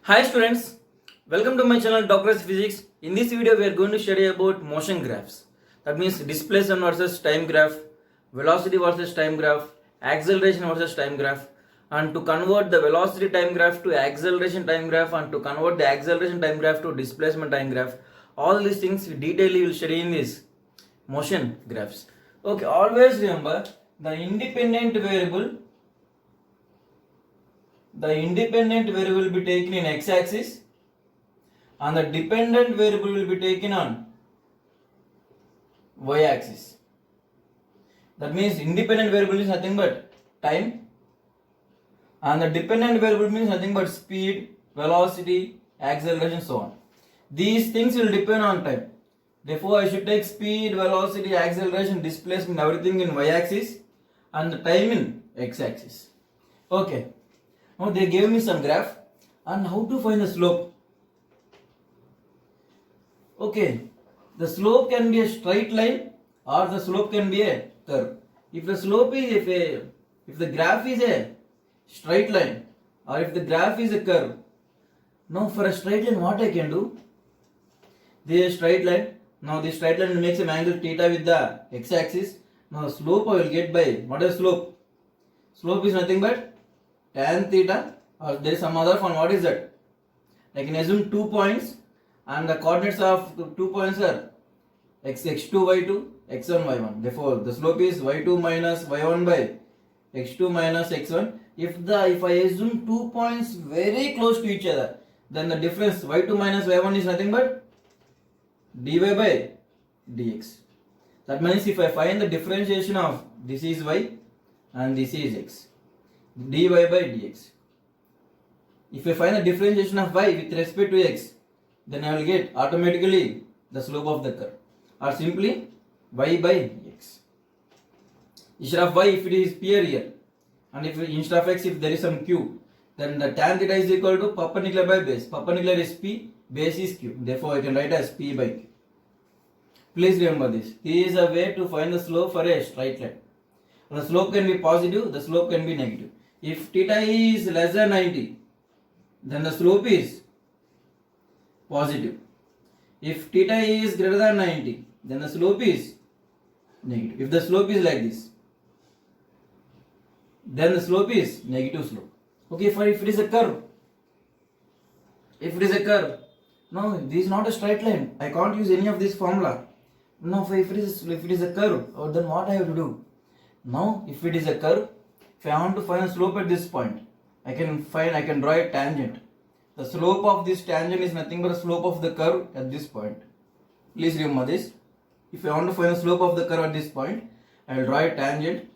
Hi students, welcome to my channel Doctor's Physics. In this video we are going to study about motion graphs. That means displacement versus time graph, velocity versus time graph, acceleration versus time graph, and to convert the velocity time graph to acceleration time graph and to convert the acceleration time graph to displacement time graph. All these things we detailedly will study in this motion graphs. Okay, always remember the independent variable will be taken in x-axis and the dependent variable will be taken on y-axis. That means independent variable is nothing but time and the dependent variable means nothing but speed, velocity, acceleration, so on. These things will depend on time. Therefore, I should take speed, velocity, acceleration, displacement, everything in y-axis and the time in x-axis. Okay. Now they gave me some graph and how to find the slope. Okay, the slope can be a straight line or the slope can be a curve. If the slope is if the graph is a straight line or if the graph is a curve, now for a straight line what I can do? This is a straight line. Now this straight line makes an angle theta with the x-axis. Now slope I will get by, what is slope? Slope is nothing but tan theta, or there is some other form. What is that? I can assume 2 points and the coordinates of 2 points are x2 y2 x1 y1. Therefore the slope is y2 minus y1 by x2 minus x1. If I assume 2 points very close to each other, then the difference y2 minus y1 is nothing but dy by dx. That means if I find the differentiation of this is y and this is x, dy by dx. If I find the differentiation of y with respect to x, then I will get automatically the slope of the curve, or simply y by x. Instead of y, if it is p here, and if instead of x if there is some q, then the tan theta is equal to perpendicular by base. Perpendicular is p, base is q. Therefore I can write as p by q. Please remember this. This is a way to find the slope for a straight line. The slope can be positive, the slope can be negative. If theta is less than 90, then the slope is positive. If theta is greater than 90, then the slope is negative. If the slope is like this, then the slope is negative slope. Okay, if it is a curve, no, this is not a straight line. I can't use any of this formula. Now, if it is a curve, then what I have to do? Now, if it is a curve, if I want to find a slope at this point, I can draw a tangent. The slope of this tangent is nothing but the slope of the curve at this point. Please remember this. If I want to find the slope of the curve at this point, I will draw a tangent.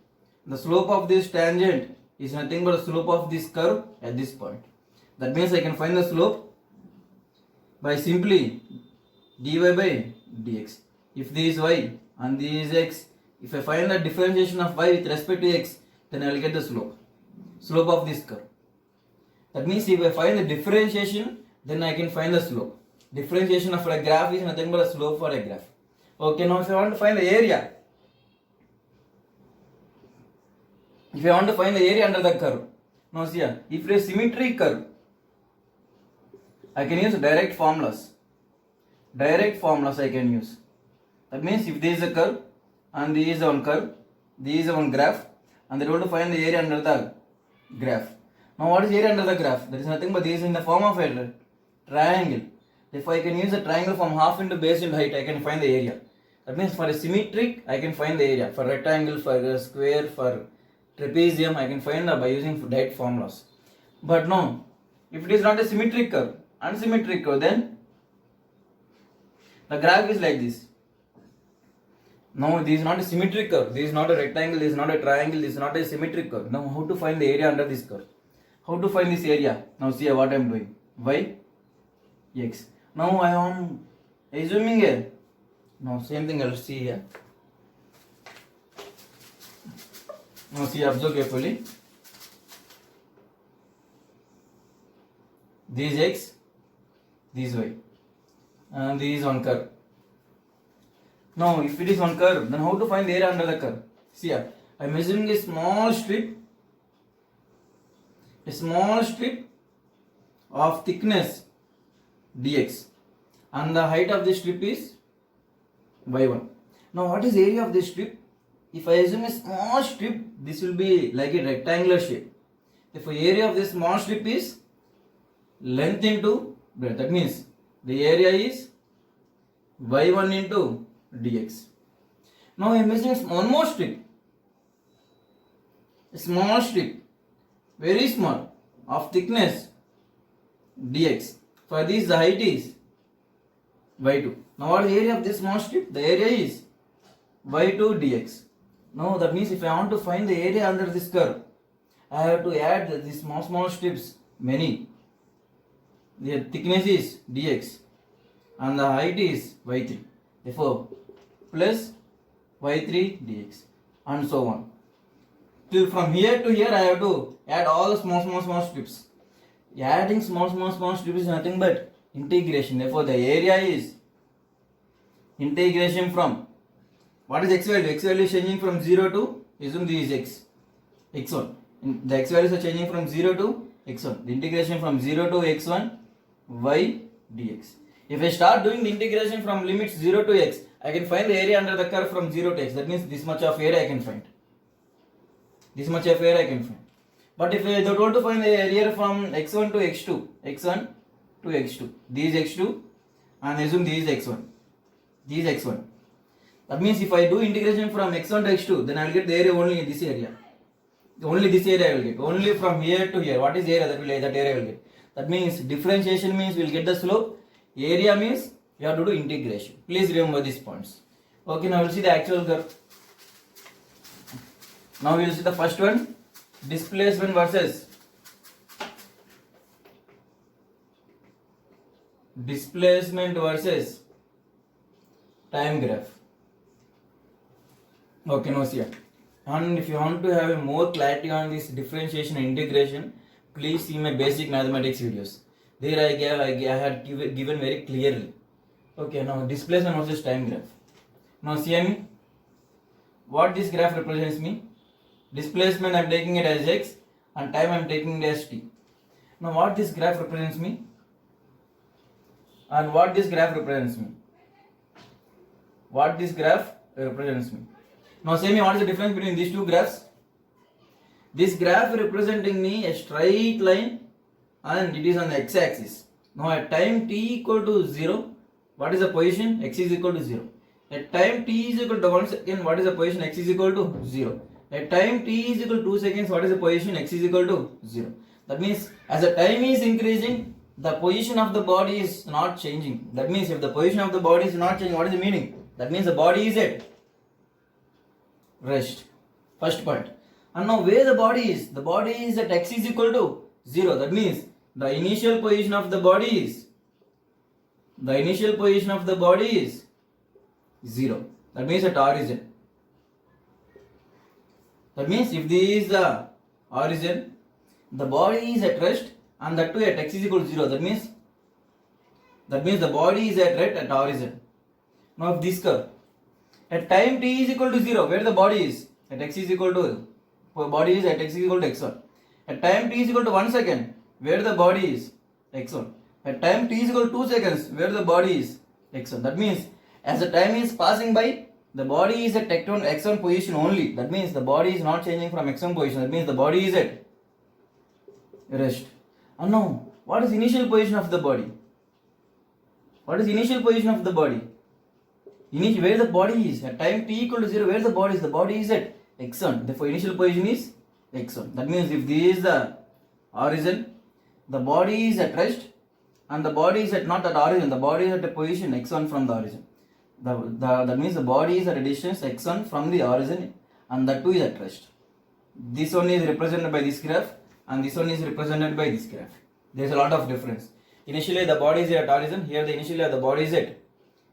The slope of this tangent is nothing but the slope of this curve at this point. That means I can find the slope by simply dy by dx. If this is y and this is x, if I find the differentiation of y with respect to x, then I will get the slope of this curve. That means if I find the differentiation, then I can find the slope. Differentiation of a graph is nothing but a slope for a graph. Okay, now if I want to find the area, under the curve, now see here, if it is a symmetric curve, I can use direct formulas. I can use. That means if there is a curve and there is one curve, there is one graph, and they want to find the area under the graph. Now what is area under the graph? There is nothing but this is in the form of a triangle. If I can use a triangle from half into base into height, I can find the area. That means for a symmetric, I can find the area. For rectangle, for a square, for trapezium, I can find by using direct formulas. But no, if it is not a symmetric curve, unsymmetric curve, then the graph is like this. No, this is not a symmetric curve. This is not a rectangle. This is not a triangle. This is not a symmetric curve. Now, how to find the area under this curve? How to find this area? Now, see what I am doing. Y, x. Now, I am assuming here. Now, same thing I will see here. Now, see, observe carefully. This is x, this is y, and this is one curve. Now, if it is one curve, then how to find the area under the curve? See here, I am measuring a small strip of thickness dx and the height of this strip is y1. Now what is area of this strip? If I assume a small strip, this will be like a rectangular shape. If the area of this small strip is length into breadth, that means the area is y1 into dx. Now I am using one more strip, a small strip, very small, of thickness dx. For this the height is y2. Now what is the area of this small strip? The area is y2 dx. Now that means if I want to find the area under this curve, I have to add these small strips, many. The thickness is dx and the height is y3. Therefore plus y3 dx and so on. Till from here to here I have to add all the small strips. Adding small strips is nothing but integration. Therefore the area is integration from, what is x value? X value is changing from 0 to, assume this is x1. The x values are changing from 0 to x1. The integration from 0 to x1 y dx. If I start doing the integration from limits 0 to x, I can find the area under the curve from 0 to x. That means this much of area I can find. This much of area I can find. But if I want to find the area from x1 to x2, x1 to x2, this is x2 and assume this is x1. This is x1. That means if I do integration from x1 to x2, then I will get the area only in this area. Only this area I will get. Only from here to here. What is the area that area will get? That means differentiation means we will get the slope. Area means you have to do integration. Please remember these points. Okay, now we will see the actual curve. Now we will see the first one, displacement versus time graph. Okay, now see. And if you want to have a more clarity on this differentiation and integration, please see my basic mathematics videos. There I had given very clearly. Okay, now displacement versus time graph. Now see me, what this graph represents me. Displacement I am taking it as x and time I am taking it as t. Now what this graph represents me and what this graph represents me. What this graph represents me. Now say me, what is the difference between these two graphs? This graph representing me a straight line and it is on the x-axis. Now at time t equal to 0, what is the position? X is equal to 0. At time t is equal to 1 second, what is the position? X is equal to 0. At time t is equal to 2 seconds, what is the position? X is equal to 0. That means as the time is increasing, the position of the body is not changing. That means if the position of the body is not changing, what is the meaning? That means the body is at rest. First point. And now where the body is? The body is at x is equal to 0. That means the initial position of the body is 0. That means at origin. That means if this is the origin, the body is at rest and that too at x is equal to 0. That means the body is at rest at origin. Now if this curve, at time t is equal to 0, where the body is? At x is equal to, body is at x is equal to x1. At time t is equal to 1 second, where the body is? x1. At time t is equal to 2 seconds, where the body is? x1. That means as the time is passing by, the body is at x1 position only. That means the body is not changing from x1 position. That means the body is at rest. And now, what is initial position of the body? What is initial position of the body? Where the body is? At time t equal to 0, where the body is? The body is at x1. Therefore, initial position is x1. That means if this is the origin, the body is at rest and the body is at not at origin. The body is at a position x1 from the origin. That means the body is at a distance x1 from the origin and that too is at rest. This one is represented by this graph and this one is represented by this graph. There is a lot of difference. Initially the body is at origin. Here initially the body is at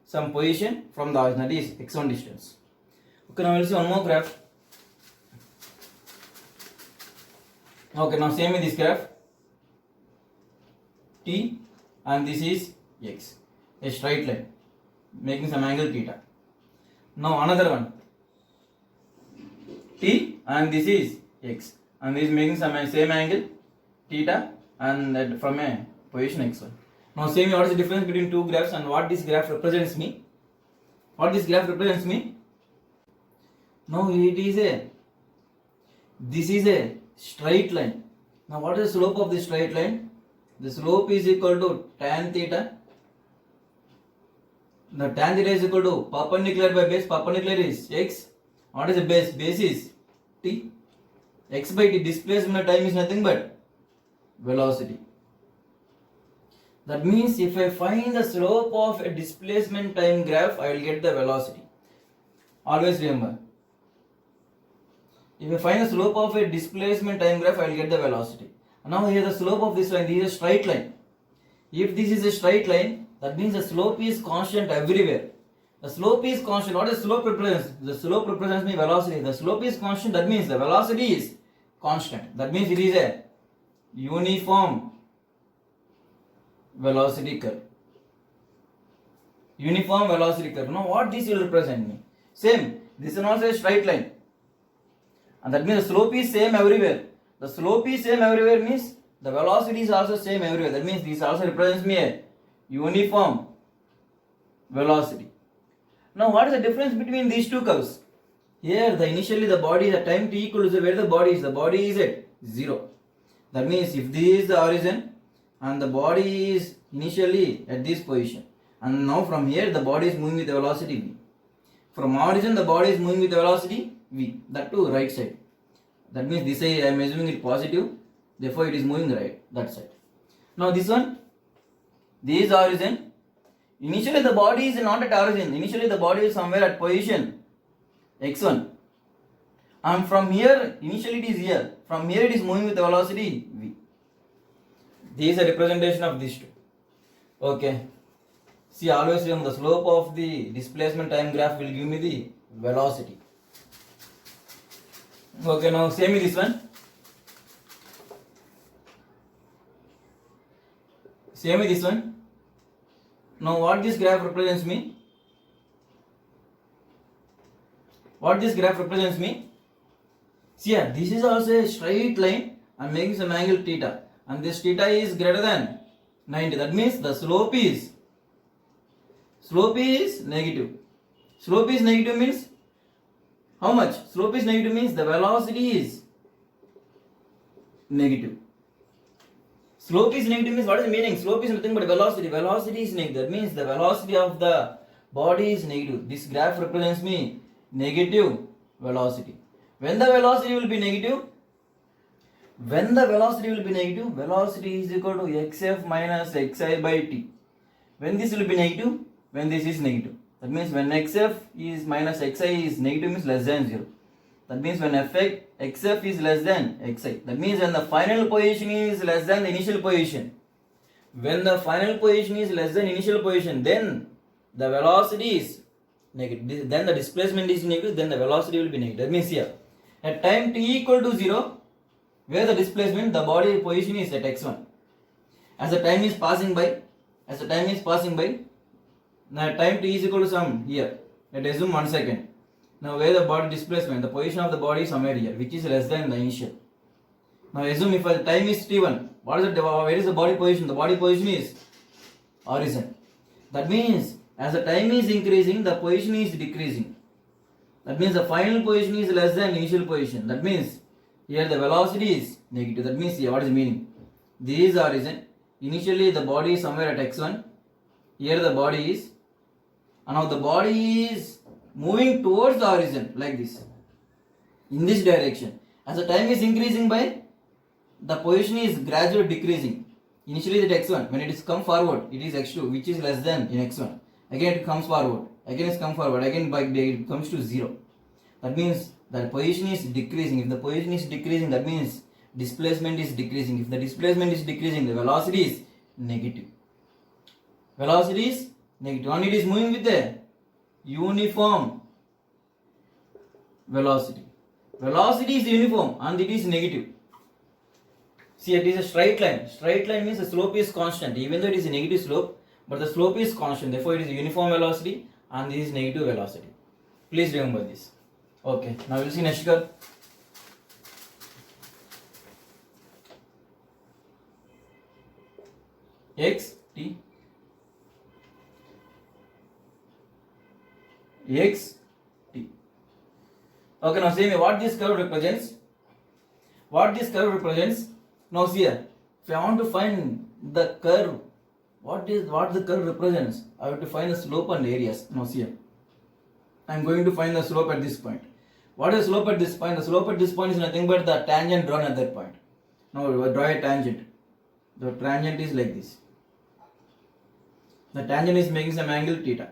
some position from the origin, that is x1 distance. Okay, now we will see one more graph. Okay, now same with this graph. T and this is x, a straight line making some angle theta. Now another one, T and this is x and this is making some same angle theta and that from a position x1. Now say me what is the difference between two graphs and what this graph represents me. What this graph represents me? Now this is a straight line. Now what is the slope of this straight line? The slope is equal to tan theta. The tan theta is equal to perpendicular by base. Perpendicular is x. What is the base? Base is t. X by t, displacement time is nothing but velocity. That means if I find the slope of a displacement time graph, I will get the velocity. Always remember. If I find the slope of a displacement time graph, I will get the velocity. Now here the slope of this line, this is a straight line. If this is a straight line, that means the slope is constant everywhere. The slope is constant. What does slope represents? The slope represents me velocity. The slope is constant, that means the velocity is constant. That means it is a uniform velocity curve. Uniform velocity curve. Now what this will represent me? Same. This is also a straight line. And that means the slope is same everywhere. The slope is same everywhere means the velocity is also same everywhere. That means this also represents me a uniform velocity. Now what is the difference between these two curves? Here initially the body is at time t equal to 0. Where the body is? The body is at 0. That means if this is the origin and the body is initially at this position, and now from here the body is moving with the velocity v. From origin the body is moving with the velocity v. That to right side. That means this side I am assuming it positive, therefore it is moving right, that side. Now this one, this origin, initially the body is not at origin, initially the body is somewhere at position x1. And from here, initially it is here, from here it is moving with the velocity v. This is a representation of these two. Okay. See, always remember the slope of the displacement time graph will give me the velocity. Okay, now say me this one. Say me this one. Now what this graph represents me? What this graph represents me? See here, this is also a straight line. I am making some angle theta. And this theta is greater than 90. That means the slope is negative. Slope is negative means how much? Slope is negative means the velocity is negative. Slope is negative means what is the meaning? Slope is nothing but velocity. Velocity is negative. That means the velocity of the body is negative. This graph represents me negative velocity. When the velocity will be negative? When the velocity will be negative, velocity is equal to xf minus xi by t. When this will be negative? When this is negative. That means when xf is minus xi is negative means less than 0. That means when xf is less than xi. That means when the final position is less than the initial position. When the final position is less than initial position, then the velocity is negative. Then the displacement is negative, then the velocity will be negative. That means here, at time t equal to 0, where the displacement, the body position is at x1. As the time is passing by, now time t is equal to some here. Let us assume 1 second. Now where the body displacement, the position of the body is somewhere here, which is less than the initial. Now assume if the time is t1, where is the body position? The body position is origin. That means as the time is increasing, the position is decreasing. That means the final position is less than initial position. That means here the velocity is negative. That means here what is the meaning? This is origin. Initially the body is somewhere at x1. Here the body is. And now the body is moving towards the origin like this. In this direction. As the time is increasing by, the position is gradually decreasing. Initially it is x1. When it is come forward, it is x2, which is less than in x1. Again it comes forward. Again it comes forward. Again it comes to 0. That means the position is decreasing. If the position is decreasing, that means displacement is decreasing. If the displacement is decreasing, the velocity is negative. Velocity is negative. And it is moving with a uniform velocity. Velocity is uniform and it is negative. See, it is a straight line. Straight line means the slope is constant. Even though it is a negative slope, but the slope is constant. Therefore, it is a uniform velocity and this is negative velocity. Please remember this. Okay, now we'll see next curve. x t x t. Okay, now see me what this curve represents. What this curve represents. Now see here, if I want to find the curve, what the curve represents, I have to find the slope and areas. Now see here, I am going to find the slope at this point. What is the slope at this point? The slope at this point is nothing but the tangent drawn at that point. Now we draw a tangent. The tangent is like this. The tangent is making some angle theta.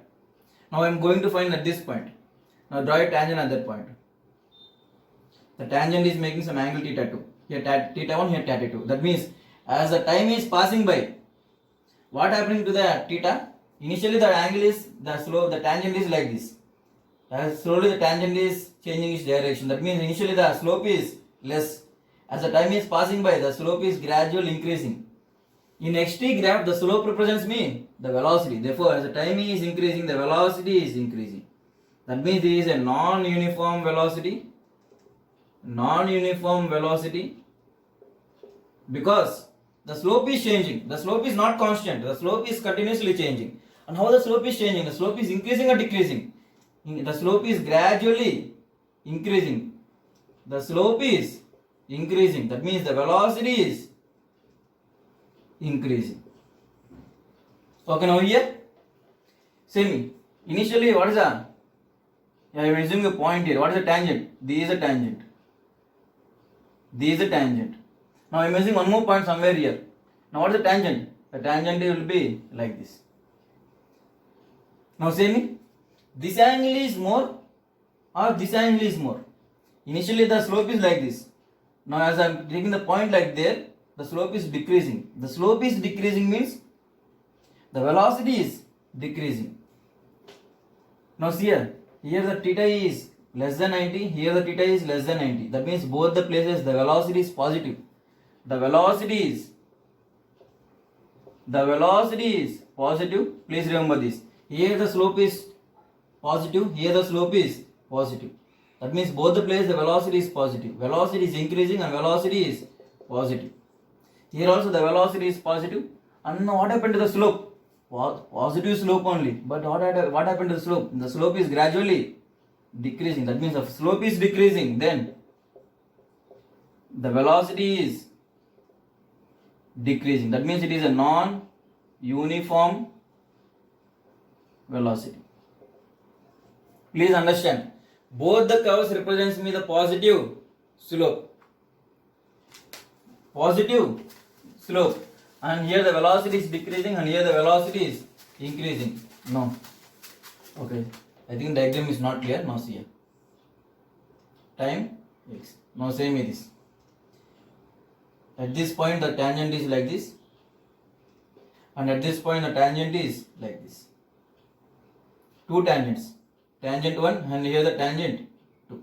Now I am going to find at this point. Now draw a tangent at that point. The tangent is making some angle theta 2. Here theta 1, here theta 2. That means as the time is passing by, what happening to the theta? Initially the angle is, the tangent is like this. As slowly the tangent is changing its direction. That means initially the slope is less. As the time is passing by, the slope is gradually increasing. In xt graph, the slope represents me the velocity. Therefore, as the time is increasing, the velocity is increasing. That means there is a non-uniform velocity. Non-uniform velocity, because the slope is changing. The slope is not constant. The slope is continuously changing. And how the slope is changing? The slope is increasing or decreasing? The slope is gradually increasing. The slope is increasing. That means the velocity is increasing. Okay, now here, same. Initially, what is the? I am using a point here. What is the tangent? This is a tangent. This is a tangent. Now I am using one more point somewhere here. Now what is the tangent? The tangent will be like this. Now say me, this angle is more or this angle is more. Initially the slope is like this. Now as I am taking the point like there, the slope is decreasing. The slope is decreasing means the velocity is decreasing. Now see here the theta is less than 90, here the theta is less than 90. That means both the places the velocity is positive. The velocity is positive. Please remember this. Here the slope is positive, here the slope is positive. That means both the places the velocity is positive. Velocity is increasing and velocity is positive. Here also the velocity is positive. And now what happened to the slope? Positive slope only. But what happened to the slope? The slope is gradually decreasing. That means the slope is decreasing. Then the velocity is decreasing. That means it is a non-uniform velocity. Please understand. Both the curves represents me the positive slope. Positive slope. And here the velocity is decreasing and here the velocity is increasing. No. Okay. I think diagram is not clear. Now see here. Time x. Now say me this. At this point the tangent is like this. And at this point the tangent is like this. Two tangents. Tangent 1 and here the tangent 2.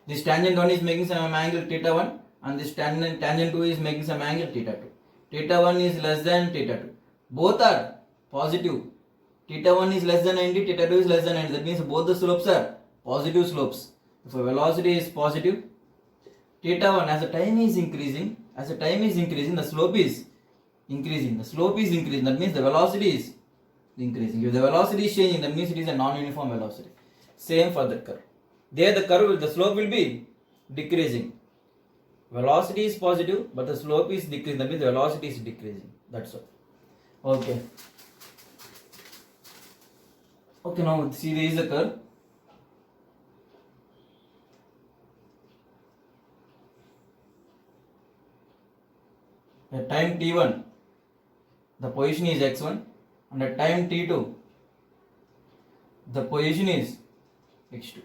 This tangent 1 is making some angle theta 1 and this tangent 2 is making some angle theta 2. Theta 1 is less than theta 2. Both are positive. Theta 1 is less than 90, theta 2 is less than 90. That means both the slopes are positive slopes. If velocity is positive, theta 1 as the time is increasing, the slope is increasing. The slope is increasing. That means the velocity is increasing. If the velocity is changing, that means it is a non-uniform velocity. Same for the curve. There the slope will be decreasing. Velocity is positive, but the slope is decreasing. That means the velocity is decreasing. That's all. Okay. Okay, now see there is a curve. At time t1, the position is x1, and at time t2, the position is x2.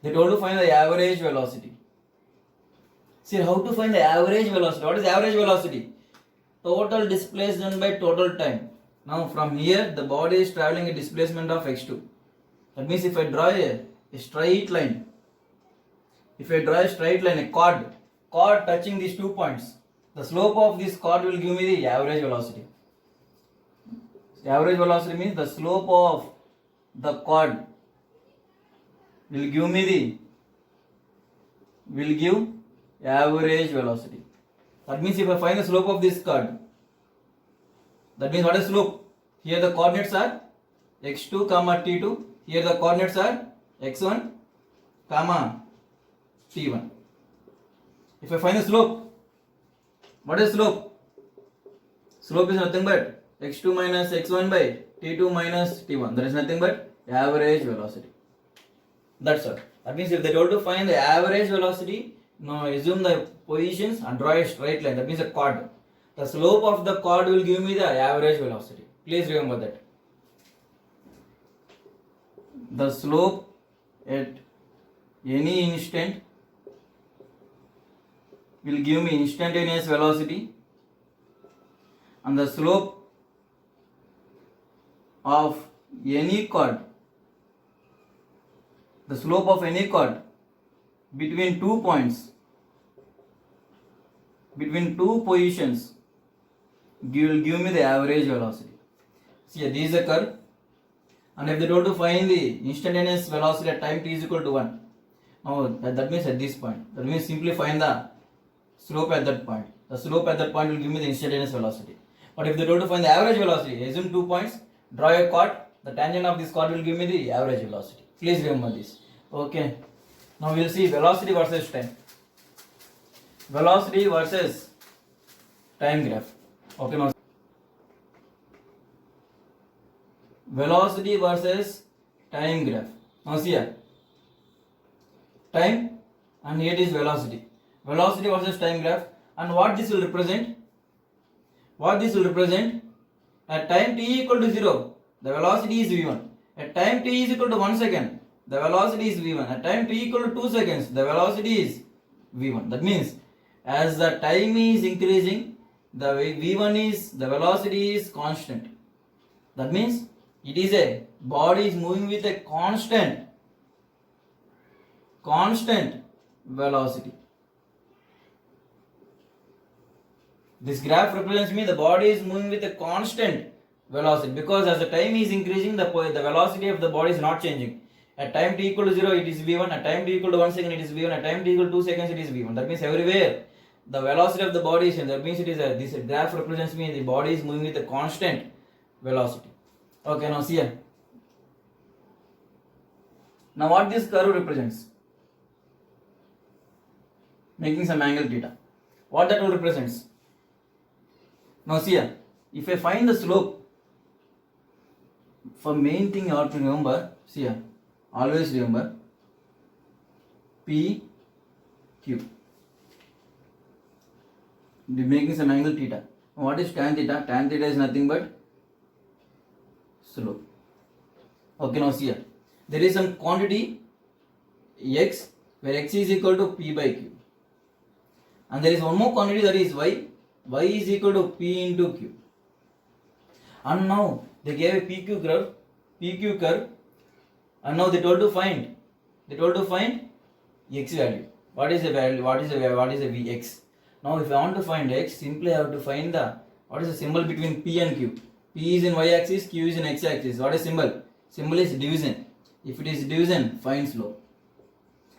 They told to find the average velocity. See how to find the average velocity. What is average velocity? Total displacement by total time. Now from here the body is traveling a displacement of x2. That means if I draw a straight line, a chord touching these 2 points, the slope of this chord will give me the average velocity. The average velocity means the slope of the chord will give average velocity. That means if I find the slope of this chord, That means what is slope? Here the coordinates are x2 comma t2. Here the coordinates are x1 comma t1. If I find the slope, what is slope? Slope is nothing but x2 minus x1 by t2 minus t1. That is nothing but average velocity. That's all. That means if they told to find the average velocity, now assume the positions and draw a straight line. That means a chord. The slope of the chord will give me the average velocity. Please remember that. The slope at any instant will give me instantaneous velocity, and the slope of any chord, the slope of any chord between 2 points, between 2 positions, will give me the average velocity. See, this is a curve, and if they told to find the instantaneous velocity at time t is equal to 1, now that means at this point, that means simply find the slope at that point. The slope at that point will give me the instantaneous velocity. But if they told to find the average velocity, assume 2 points, draw a chord, the tangent of this chord will give me the average velocity. Please remember this. Okay. Now we will see velocity versus time. Velocity versus time graph. Okay, now velocity versus time graph. Now see here, time and here is velocity. Velocity versus time graph, and what this will represent? What this will represent? At time t equal to 0, the velocity is v1. At time t is equal to 1 second, the velocity is v1. At time t equal to 2 seconds, the velocity is v1. That means as the time is increasing, the v1 is, the velocity is constant. That means it is a body is moving with a constant velocity. This graph represents me the body is moving with a constant velocity, because as the time is increasing, the velocity of the body is not changing. At time t equal to 0, it is v1. At time t equal to 1 second, it is v1. At time t equal to 2 seconds, it is v1. That means everywhere the velocity of the body is changing. That means it is this graph represents me the body is moving with a constant velocity. Okay, now see here. Now what this curve represents? Making some angle theta. What that will represents? Now see here. If I find the slope, for main thing you have to remember, see here, always remember P, Q. Making some angle theta. What is tan theta? Tan theta is nothing but slope. Okay, now see here. There is some quantity x, where x is equal to P by Q. And there is one more quantity, that is y. Y is equal to P into Q. And now they gave a PQ curve, and now they told to find x value. What is the value? What is the Vx? Now if I want to find x, simply I have to find what is the symbol between P and Q. P is in y axis, Q is in x axis. What is symbol? Symbol is division. If it is division, find slope.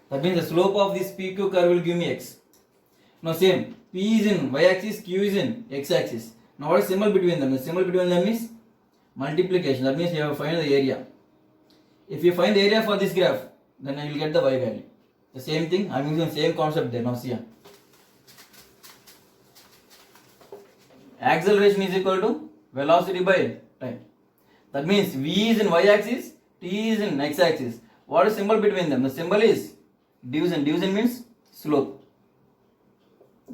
That means the slope of this PQ curve will give me x. Now same, P is in y axis, Q is in x axis. Now what is symbol between them? The symbol between them is multiplication. That means you have to find the area. If you find the area for this graph, then you will get the y value. The same thing, I am using the same concept there. Now see here. Acceleration is equal to velocity by time. That means v is in y axis, t is in x axis. What is symbol between them? The symbol is division. Division means slope.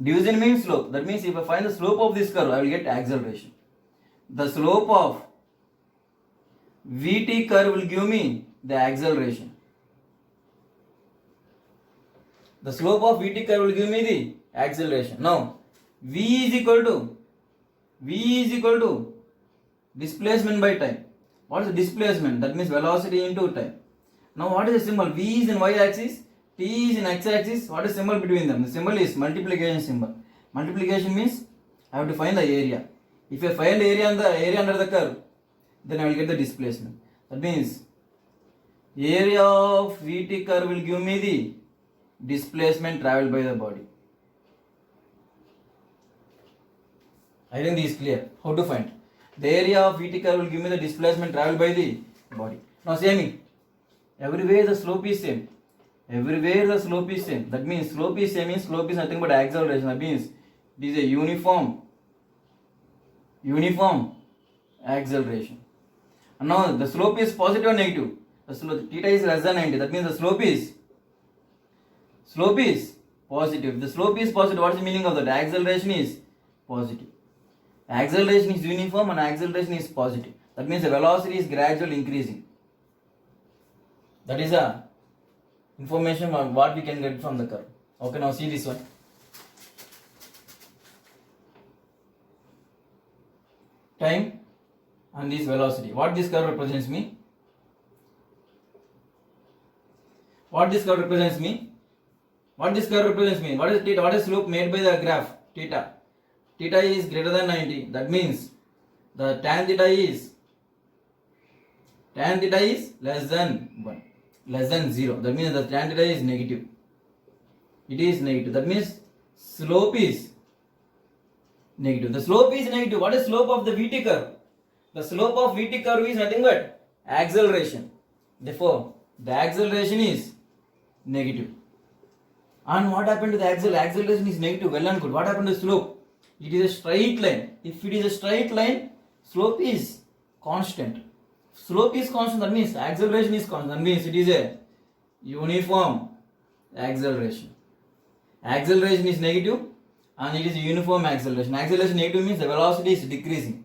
Division means slope. That means if I find the slope of this curve, I will get acceleration. The slope of Vt curve will give me the acceleration. The slope of Vt curve will give me the acceleration. Now, V is equal to displacement by time. What is the displacement? That means velocity into time. Now, what is the symbol? V is in y axis, t is in x axis. What is the symbol between them? The symbol is multiplication symbol. Multiplication means I have to find the area. If I find the area under the curve, then I will get the displacement. That means area of Vt curve will give me the displacement travelled by the body. I think this is clear. How to find? The area of VT curve will give me the displacement traveled by the body. Now same. Everywhere the slope is same. Everywhere the slope is same. That means slope is same means slope is nothing but acceleration. That means it is a uniform acceleration. And now the slope is positive or negative. The slope theta is less than 90. That means the slope is positive. The slope is positive. What is the meaning of that? Acceleration is positive. Acceleration is uniform and acceleration is positive. That means the velocity is gradually increasing. That is a information on what we can get from the curve. Okay, now see this one. Time and this velocity. What this curve represents me? What this curve represents me? What is theta? What is slope made by the graph? Theta. Theta is greater than 90. That means the tan theta is less than 1. Less than 0. That means the tan theta is negative. It is negative. That means slope is negative. The slope is negative. What is slope of the VT curve? The slope of VT curve is nothing but acceleration. Therefore, the acceleration is negative. And what happened to the acceleration is negative. Well and good. What happened to slope? It is a straight line. If it is a straight line, slope is constant. Slope is constant. That means acceleration is constant. That means it is a uniform acceleration. Acceleration is negative and it is a uniform acceleration. Acceleration negative means the velocity is decreasing.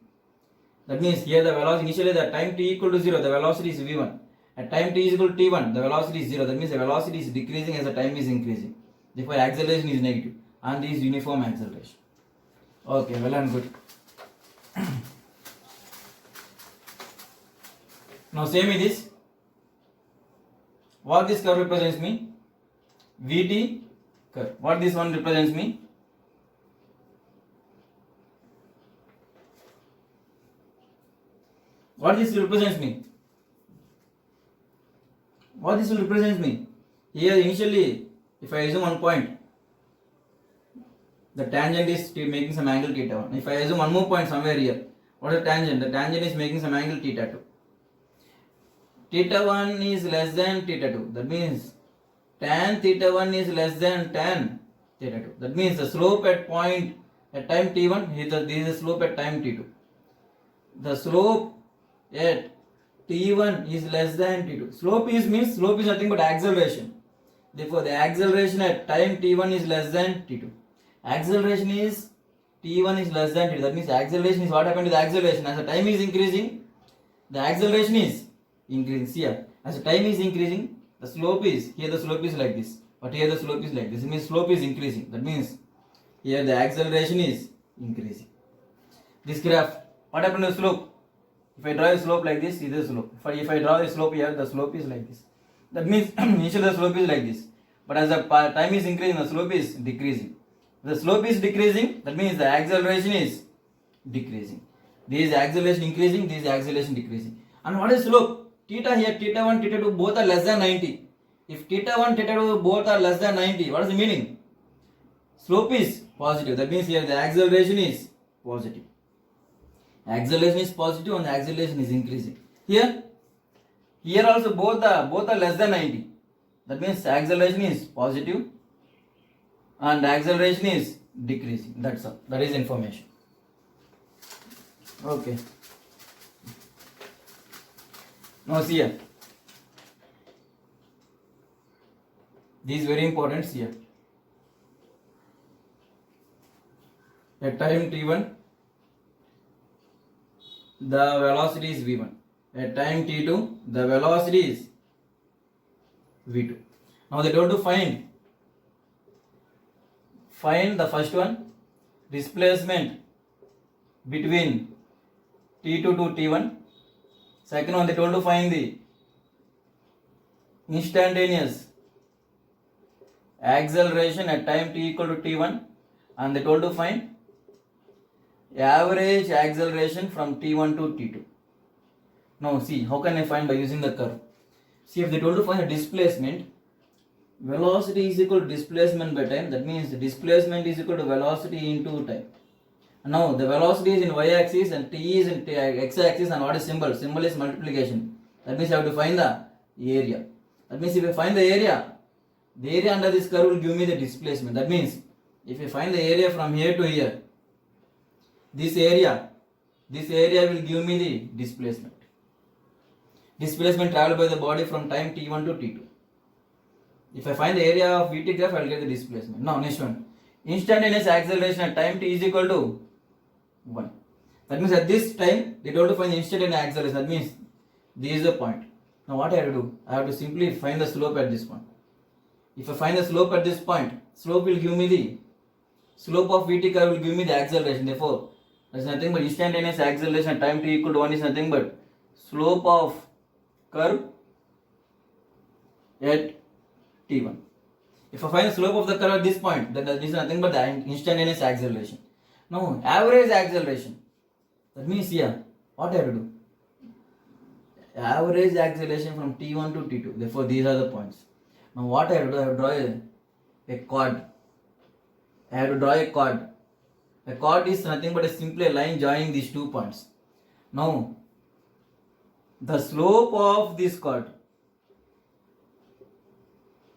That means here the velocity initially at time t equal to 0, the velocity is v1. At time t is equal to t1, the velocity is 0. That means the velocity is decreasing as the time is increasing. Therefore acceleration is negative and this is uniform acceleration. Okay, well and good. Now same with this. What this curve represents me? VT curve. What this one represents me? What this represents me? What this will represent me? Here initially, if I assume one point, the tangent is making some angle theta 1. If I assume one more point somewhere here, what is the tangent? The tangent is making some angle theta 2. Theta 1 is less than theta 2. That means tan theta 1 is less than tan theta 2. That means the slope at time t1, this is the slope at time t2. The slope at t1 is less than t2. Slope is nothing but acceleration. Therefore, the acceleration at time t1 is less than t2. Acceleration is t1 is less than t2. That means acceleration is what happened to the acceleration. As the time is increasing, the acceleration is increasing. See here, as the time is increasing, the slope is here. The slope is like this, but here the slope is like this. It means slope is increasing. That means here the acceleration is increasing. This graph, what happened to the slope? If I draw a slope like this, this is the slope. If I draw a slope here, the slope is like this. That means initially the slope is like this, but as the time is increasing, the slope is decreasing. The slope is decreasing, that means the acceleration is decreasing. This is acceleration increasing, this is acceleration decreasing. And what is slope? Theta here, theta 1, theta 2 both are less than 90. If theta 1, theta 2 both are less than 90, what is the meaning? Slope is positive. That means here the acceleration is positive. Acceleration is positive and the acceleration is increasing. Here also both are less than 90. That means acceleration is positive and acceleration is decreasing. That's all. That is information. Okay. Now see here. This is very important here. At time t1, the velocity is v1. At time t2, the velocity is v2. Now they told to find the first one, displacement between t2 to t1. Second one, they told to find the instantaneous acceleration at time t equal to t1, and they told to find average acceleration from t1 to t2. Now see, how can I find by using the curve? See, if they told to find a displacement, velocity is equal to displacement by time. That means displacement is equal to velocity into time. Now the velocity is in y-axis and t is in x-axis, and what is symbol? Symbol is multiplication. That means you have to find the area. That means if you find the area under this curve will give me the displacement. That means if you find the area from here to here, this area will give me the displacement. Displacement traveled by the body from time t1 to t2. If I find the area of VT graph, I will get the displacement. Now next one. Instantaneous acceleration at time t is equal to 1. That means at this time they told to find the instantaneous acceleration. That means this is the point. Now what I have to do? I have to simply find the slope at this point. If I find the slope at this point, slope will give me the slope of VT curve will give me the acceleration. Therefore, there is nothing but instantaneous acceleration at time t equal to 1 is nothing but slope of curve at t1. If I find the slope of the curve at this point, then this is nothing but the instantaneous acceleration. Now, average acceleration. That means here, what I have to do? Average acceleration from t1 to t2. Therefore, these are the points. Now, what I have to do? I have to draw a chord. I have to draw a chord. A chord is nothing but a simple line joining these 2 points. Now, the slope of this chord,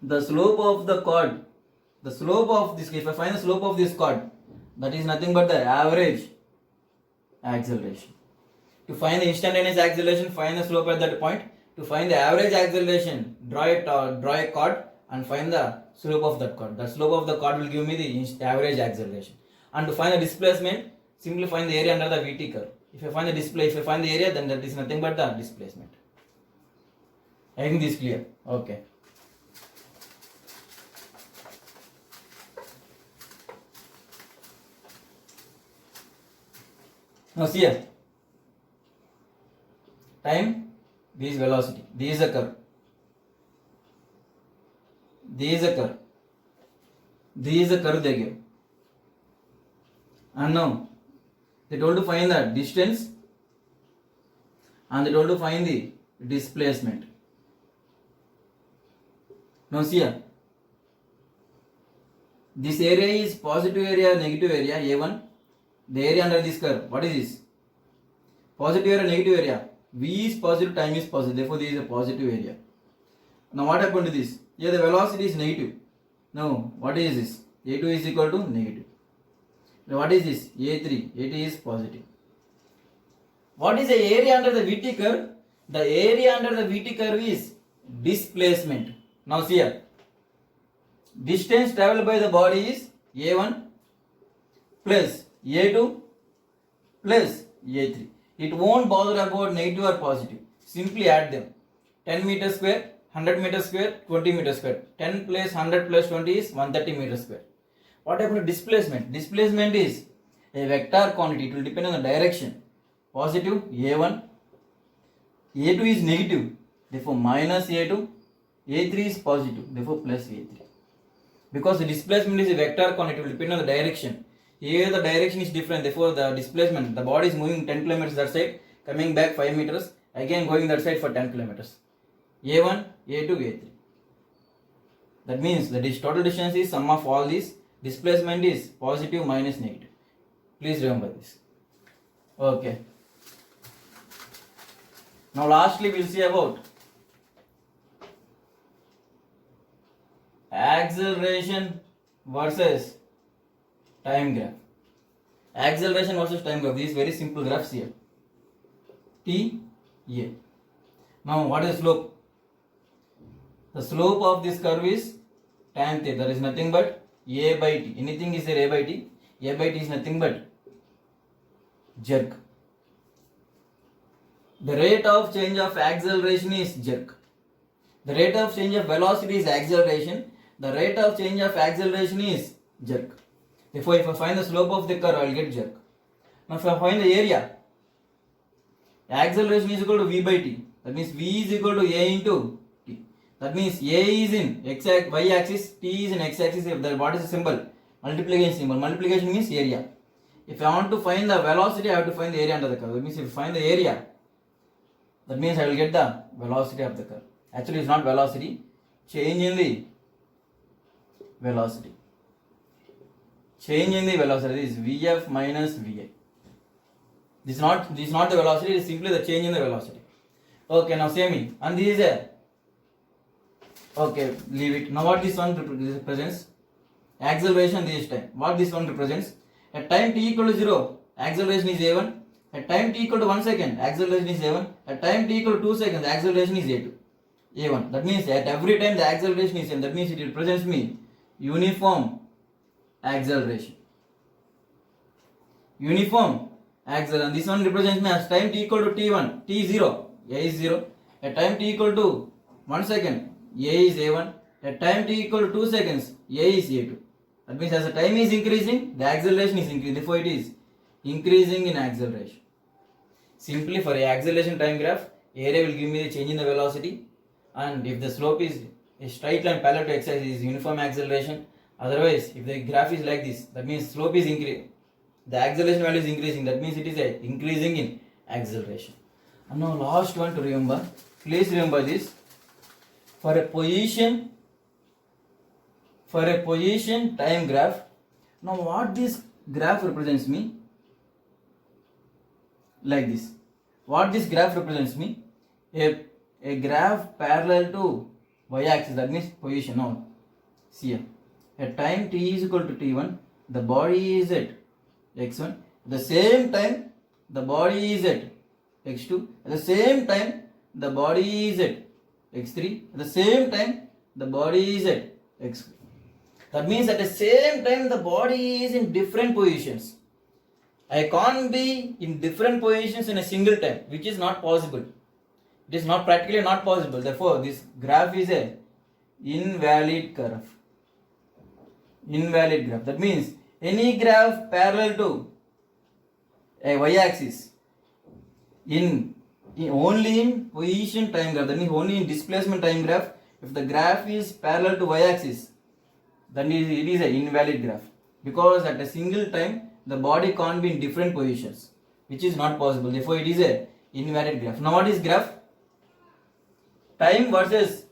if I find the slope of this chord, that is nothing but the average acceleration. To find the instantaneous acceleration, find the slope at that point. To find the average acceleration, draw a chord and find the slope of that chord. The slope of the chord will give me the average acceleration. And to find the displacement, simply find the area under the VT curve. If I find the area, then that is nothing but the displacement. I think this is clear. Okay. Now see here. Time, this is velocity, this is a curve. This is a curve. This is a curve they give. And now they told to find the distance and they told to find the displacement. Now see here. This area is positive area, negative area, A1. The area under this curve, what is this? Positive area, negative area. V is positive, time is positive. Therefore, this is a positive area. Now, what happened to this? Here the velocity is negative. Now, what is this? A2 is equal to negative. Now, what is this? A3. A2 is positive. What is the area under the VT curve? The area under the VT curve is displacement. Now, see here. Distance travelled by the body is A1 plus A2 plus A3. It won't bother about negative or positive. Simply add them. 10 meters square, 100 meters square, 20 meters square. 10 plus 100 plus 20 is 130 meters square. What happened to displacement? Displacement is a vector quantity. It will depend on the direction. Positive A1. A2 is negative. Therefore minus A2. A3 is positive. Therefore plus A3. Because the displacement is a vector quantity. It will depend on the direction. Here the direction is different, therefore the displacement, the body is moving 10 kilometers that side, coming back 5 meters, again going that side for 10 kilometers. A1, A2, A3. That means the total distance is sum of all these. Displacement is positive minus negative. Please remember this. Okay. Now lastly we will see about acceleration versus time graph. Acceleration versus time graph. These very simple graphs here. T, A. Now what is slope? The slope of this curve is tan theta. There is nothing but A by T. Anything is there A by T. A by T is nothing but jerk. The rate of change of acceleration is jerk. The rate of change of velocity is acceleration. The rate of change of acceleration is jerk. Therefore, if I find the slope of the curve, I will get jerk. Now, if I find the area, acceleration is equal to V by T. That means V is equal to A into T. That means A is in y axis, T is in x axis. What is the symbol? Multiplication symbol. Multiplication means area. If I want to find the velocity, I have to find the area under the curve. That means if I find the area, that means I will get the velocity of the curve. Actually, it's not velocity. Change in the velocity. change in the velocity is Vf minus Va. This is not the velocity, it is simply the change in the velocity. Okay, now same, and this is a, okay, leave it. Now what this one represents? Acceleration this time. What this one represents? At time t equal to 0, acceleration is a1. At time t equal to 1 second, acceleration is a1. At time t equal to 2 seconds, acceleration is a2. a1. That means at every time the acceleration is same. That means it represents me uniform acceleration. Uniform acceleration. And this one represents me as time t equal to t1, t0, a is 0. At time t equal to 1 second, a is a1. At time t equal to 2 seconds, a is a2. That means as the time is increasing, the acceleration is increasing. Therefore, it is increasing in acceleration. Simply for a acceleration time graph, area will give me the change in the velocity, and if the slope is a straight line parallel to x-axis, is uniform acceleration. Otherwise, if the graph is like this, that means slope is increasing, the acceleration value is increasing. That means it is a increasing in acceleration. And now last one to remember. Please remember this. For a position time graph. Now what this graph represents me? Like this. What this graph represents me? A graph parallel to y-axis, that means position. Now see here. At time t is equal to t1, the body is at x1. At the same time, the body is at x2. At the same time, the body is at x3. At the same time, the body is at x4. That means at the same time, the body is in different positions. I can't be in different positions in a single time, which is not possible. It is not practically not possible. Therefore, this graph is a invalid curve. Invalid graph. That means any graph parallel to a y-axis only in position time graph. That means only in displacement time graph. If the graph is parallel to y-axis, then it is an invalid graph, because at a single time the body can't be in different positions, which is not possible. Therefore, it is a invalid graph. Now, what is graph? Time versus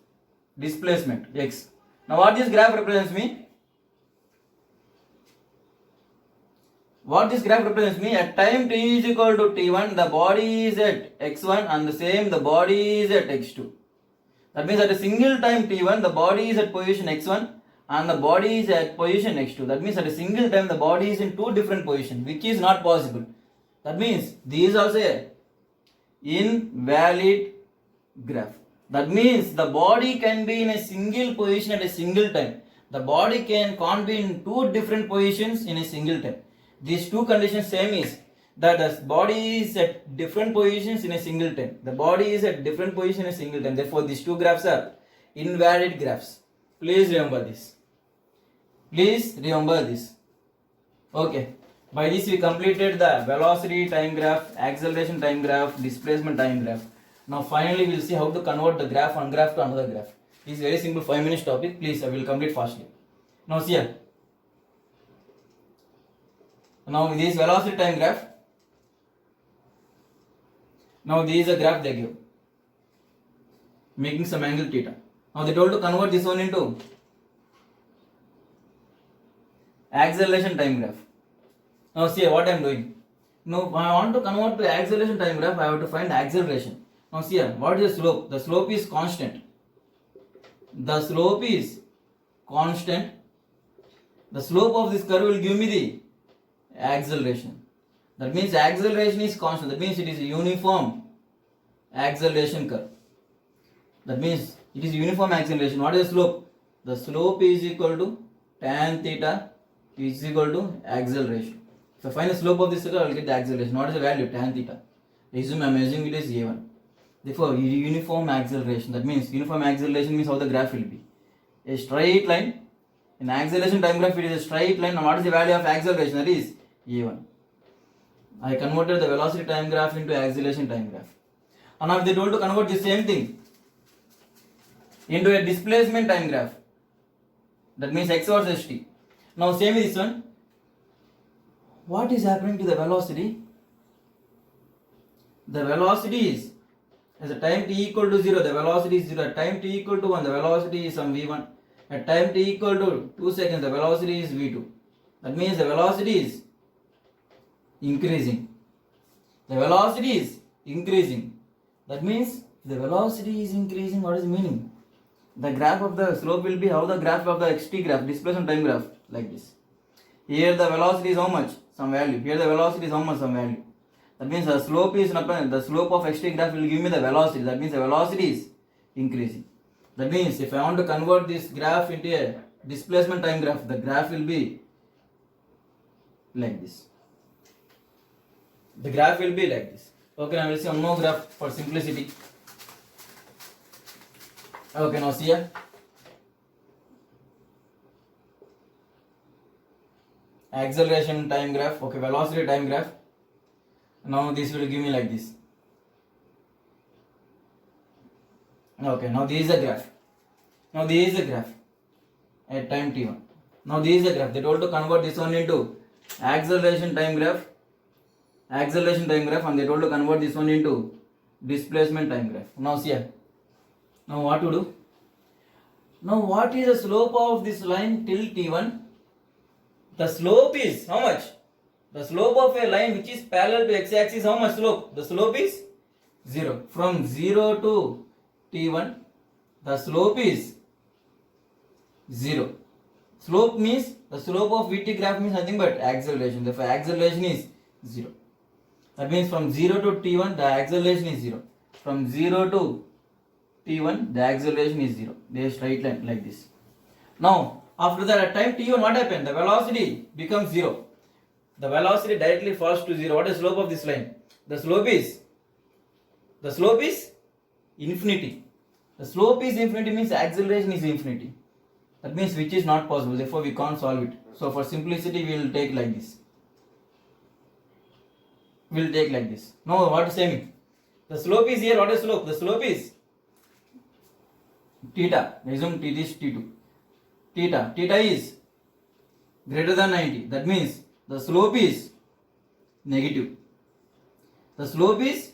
displacement x. Now, what this graph represents me? What this graph represents me? At time t is equal to t1, the body is at x1, and the same the body is at x2. That means at a single time t1, the body is at position x1 and the body is at position x2. That means at a single time the body is in two different positions, which is not possible. That means this is also a invalid graph. That means the body can be in a single position at a single time. The body can't be in two different positions in a single time. These two conditions same is that the body is at different positions in a single time. The body is at different position in a single time. Therefore, these two graphs are invalid graphs. Please remember this. Please remember this. Okay. By this we completed the velocity time graph, acceleration time graph, displacement time graph. Now finally we will see how to convert the graph, one graph to another graph. This is very simple 5 minutes topic. Please, I will complete fastly. Now see here. Now this is velocity time graph. Now this is a graph they give, making some angle theta. Now they told to convert this one into acceleration time graph. Now see what I am doing. Now I want to convert to acceleration time graph, I have to find acceleration. Now see here, what is the slope? The slope is constant. The slope is constant. The slope of this curve will give me the acceleration. That means acceleration is constant. That means it is a uniform acceleration curve. That means it is uniform acceleration. What is the slope? The slope is equal to tan theta is equal to acceleration. If I find the slope of this curve, I will get the acceleration. What is the value? Tan theta. I am assuming it is a1. Therefore, uniform acceleration. That means uniform acceleration means how the graph will be. A straight line. In acceleration time graph, it is a straight line. Now, what is the value of acceleration? That is a1. I converted the velocity time graph into acceleration time graph. And now they told to convert the same thing into a displacement time graph. That means x versus t. Now same with this one. What is happening to the velocity? The velocity is, as a time t equal to 0, the velocity is 0. At time t equal to 1, the velocity is some v1. At time t equal to 2 seconds, the velocity is v2. That means the velocity is increasing. The velocity is increasing. That means the velocity is increasing. What is the meaning? The graph of the slope will be how the graph of the xt graph, displacement time graph, like this. Here the velocity is how much? Some value. Here the velocity is how much? Some value. That means the slope is nothing. The slope of xt graph will give me the velocity. That means the velocity is increasing. That means if I want to convert this graph into a displacement time graph, the graph will be like this. The graph will be like this. Okay, now we'll see one more graph for simplicity. Okay, now see here. Acceleration time graph. Okay, velocity time graph. Now this will give me like this. Okay, now this is a graph. Now this is a graph at time t1. Now this is a graph. They told to convert this one into acceleration time graph, and they told to convert this one into displacement time graph. Now see here. Now what to do? Now what is the slope of this line till t1? The slope is how much? The slope of a line which is parallel to x-axis, how much slope? The slope is 0. From 0 to t1, the slope is 0. Slope means the slope of vt graph means nothing but acceleration. Therefore, acceleration is 0. That means from 0 to t1, the acceleration is 0. From 0 to t1, the acceleration is 0. There is straight line like this. Now, after that, at time t1, what happened? The velocity becomes 0. The velocity directly falls to 0. What is the slope of this line? The slope is infinity. The slope is infinity means acceleration is infinity. That means which is not possible. Therefore, we can't solve it. So, for simplicity, we will take like this. Now, what is saying? The slope is here. What is slope? The slope is theta. Assume theta is t2. Theta is greater than 90. That means the slope is negative. The slope is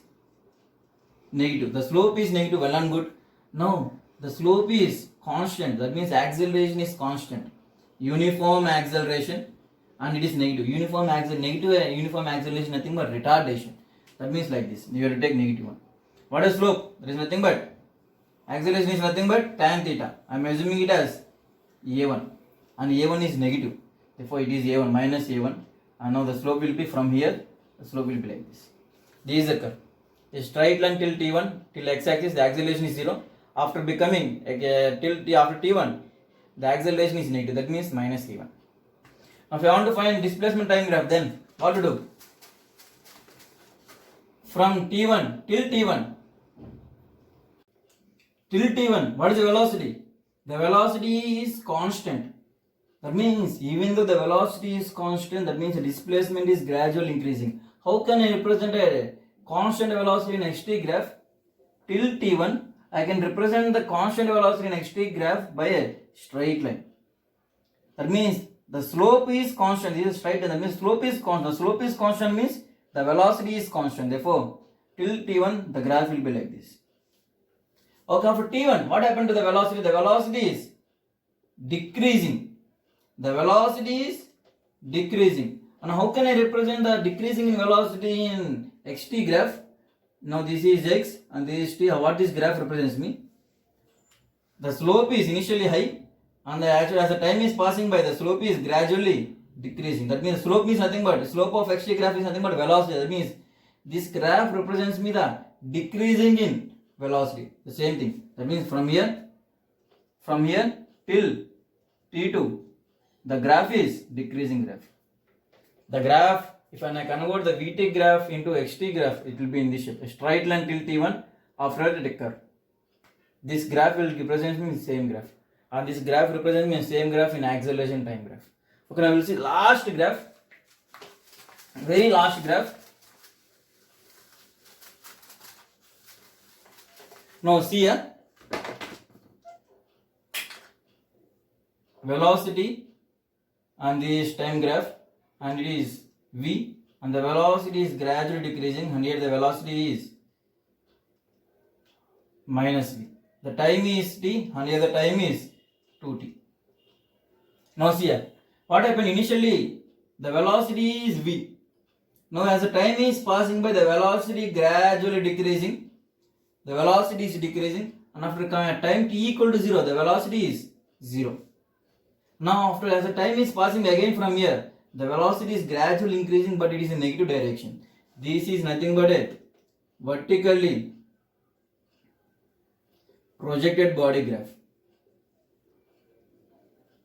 negative. Well and good. Now the slope is constant. That means acceleration is constant. Uniform acceleration, and it is negative. Uniform acceleration nothing but retardation. That means like this. You have to take negative one. What is slope? There is nothing but acceleration is nothing but tan theta. I am assuming it as a1, and a1 is negative. Therefore, it is a1 minus a1, and now the slope will be from here. The slope will be like this. This is the curve. A straight line till t1, till x-axis, the acceleration is 0. After becoming after t1, the acceleration is negative. That means minus a1. Now, if I want to find displacement time graph, then what to do? From t1 till t1, what is the velocity? The velocity is constant. That means even though the velocity is constant, that means the displacement is gradually increasing. How can I represent a constant velocity in xt graph? Till t1, I can represent the constant velocity in xt graph by a straight line. That means the slope is constant. This is straight line. That means slope is constant. Slope is constant means the velocity is constant. Therefore, till t1, the graph will be like this. Okay, after t1, what happened to the velocity? The velocity is decreasing. And how can I represent the decreasing in velocity in xt graph? Now this is x and this is t. What this graph represents me? The slope is initially high, and as the time is passing by, the slope is gradually decreasing. That means slope means nothing but slope of xt graph is nothing but velocity. That means this graph represents me the decreasing in velocity. The same thing. That means from here till t2, the graph is decreasing graph. The graph, if I convert the vt graph into xt graph, it will be in this shape. A straight line till t1, after that a curve. This graph will represent me in same graph, and this graph represents me in same graph in acceleration time graph. Okay, now we will see last graph, very last graph. Now see here, velocity and this time graph, and it is v, and the velocity is gradually decreasing, and here the velocity is minus v. The time is t, and here the time is 2t. Now see here, what happened initially? The velocity is v. Now as the time is passing by, the velocity gradually decreasing. The velocity is decreasing, and after time t equal to 0, the velocity is 0. Now after as the time is passing again from here, the velocity is gradually increasing, but it is in negative direction. This is nothing but a vertically projected body graph.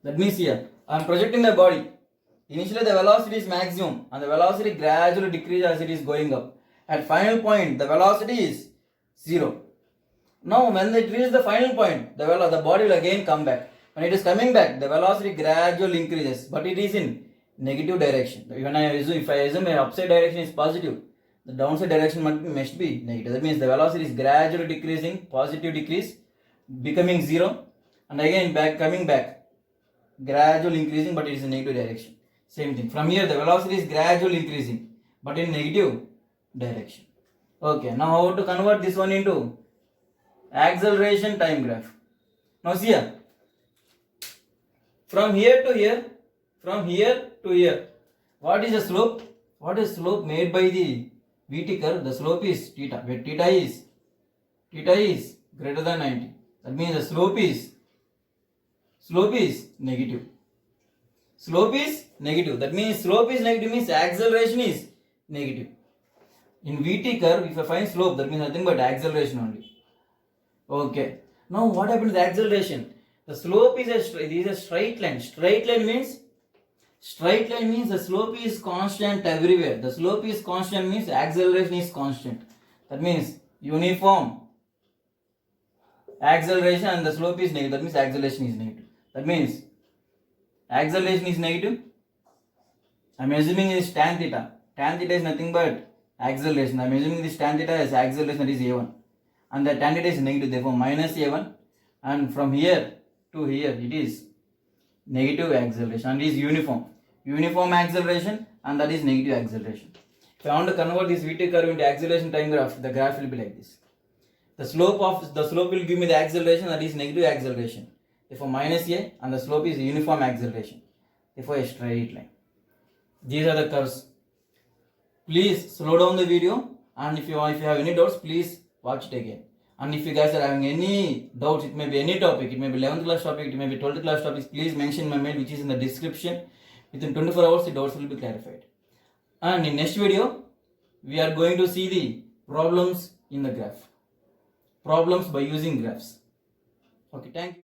That means here I am projecting the body. Initially the velocity is maximum and the velocity gradually decreases as it is going up. At final point the velocity is 0. Now when it reaches the final point, the body will again come back. When it is coming back, the velocity gradually increases, but it is in negative direction. When if I assume an upside direction is positive, the downside direction must be negative. That means the velocity is gradually decreasing, positive decrease, becoming 0, and again coming back, gradually increasing, but it is in negative direction. Same thing. From here, the velocity is gradually increasing, but in negative direction. Okay, now how to convert this one into acceleration time graph? Now see here. From here to here, what is the slope? What is slope made by the VT curve? The slope is theta, where theta is greater than 90. That means the slope is negative. Slope is negative. That means slope is negative means acceleration is negative. In VT curve, if I find slope, that means nothing but acceleration only. Okay. Now what happens to the acceleration? The slope is a straight line. Straight line means the slope is constant everywhere. The slope is constant means acceleration is constant. That means uniform acceleration and the slope is negative. That means acceleration is negative. That means acceleration is negative. I am assuming it is tan theta. Tan theta is nothing but acceleration. I am assuming this tan theta is acceleration, that is a1. And the tan theta is negative, therefore minus a1. And from here to here it is negative acceleration and it is uniform acceleration, and that is negative acceleration. If I want to convert this VT curve into acceleration time graph, the graph will be like this. The slope will give me the acceleration, that is negative acceleration, therefore minus a, and the slope is uniform acceleration, therefore a straight line. These are the curves. Please slow down the video, and if you have any doubts, please watch it again. And if you guys are having any doubts, it may be any topic, it may be 11th class topic, it may be 12th class topics, please mention my mail which is in the description. Within 24 hours the doubts will be clarified. And in next video, we are going to see the problems in the graph. Problems by using graphs. Okay, thank you.